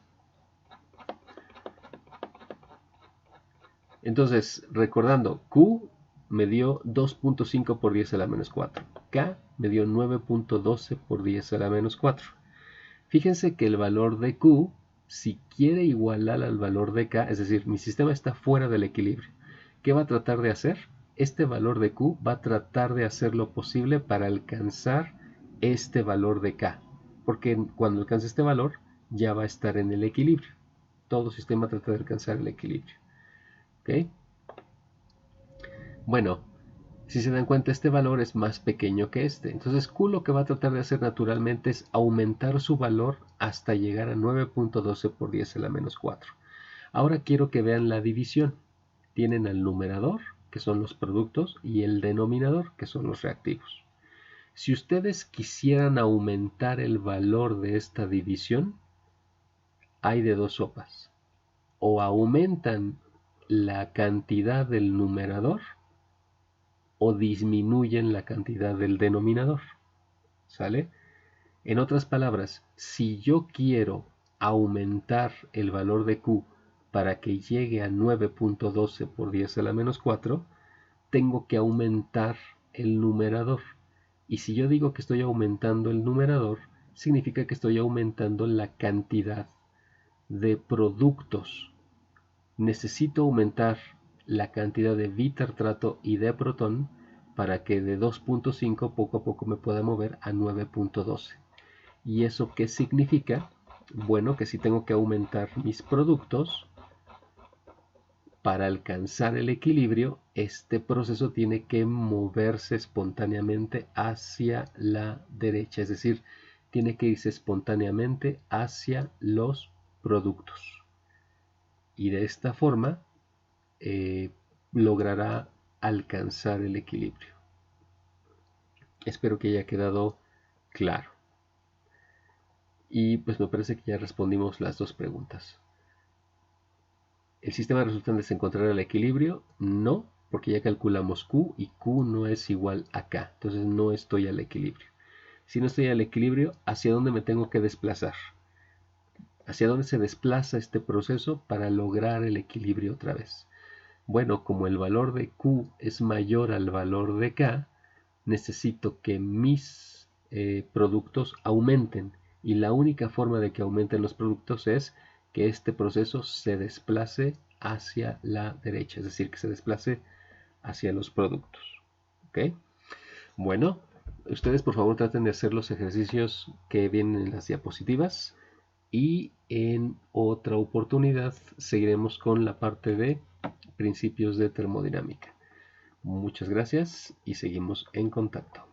Entonces, recordando, Q me dio 2.5 por 10 a la menos 4. K me dio 9.12 por 10 a la menos 4. Fíjense que el valor de Q, si quiere igualar al valor de K, es decir, mi sistema está fuera del equilibrio, ¿qué va a tratar de hacer? Este valor de Q va a tratar de hacer lo posible para alcanzar este valor de K, porque cuando alcance este valor ya va a estar en el equilibrio. Todo sistema trata de alcanzar el equilibrio. ¿Ok? Bueno, si se dan cuenta, este valor es más pequeño que este. Entonces Q lo que va a tratar de hacer naturalmente es aumentar su valor hasta llegar a 9.12 por 10 a la menos 4. Ahora quiero que vean la división. Tienen al numerador, que son los productos, y el denominador, que son los reactivos. Si ustedes quisieran aumentar el valor de esta división, hay de dos sopas. O aumentan la cantidad del numerador o disminuyen la cantidad del denominador. ¿Sale? En otras palabras, si yo quiero aumentar el valor de Q para que llegue a 9.12 por 10 a la menos 4, tengo que aumentar el numerador. Y si yo digo que estoy aumentando el numerador, significa que estoy aumentando la cantidad de productos. Necesito aumentar la cantidad de bitartrato y de protón para que de 2.5 poco a poco me pueda mover a 9.12. ¿Y eso qué significa? Bueno, que si tengo que aumentar mis productos para alcanzar el equilibrio, este proceso tiene que moverse espontáneamente hacia la derecha, es decir, tiene que irse espontáneamente hacia los productos. Y de esta forma logrará alcanzar el equilibrio. Espero que haya quedado claro. Y pues me parece que ya respondimos las dos preguntas. ¿El sistema resultante se encontrará el equilibrio? No, porque ya calculamos Q y Q no es igual a K. Entonces no estoy al equilibrio. Si no estoy al equilibrio, ¿hacia dónde me tengo que desplazar? ¿Hacia dónde se desplaza este proceso para lograr el equilibrio otra vez? Bueno, como el valor de Q es mayor al valor de K, necesito que mis productos aumenten. Y la única forma de que aumenten los productos es que este proceso se desplace hacia la derecha, es decir, que se desplace hacia los productos. ¿Ok? Bueno, ustedes por favor traten de hacer los ejercicios que vienen en las diapositivas y en otra oportunidad seguiremos con la parte de principios de termodinámica. Muchas gracias y seguimos en contacto.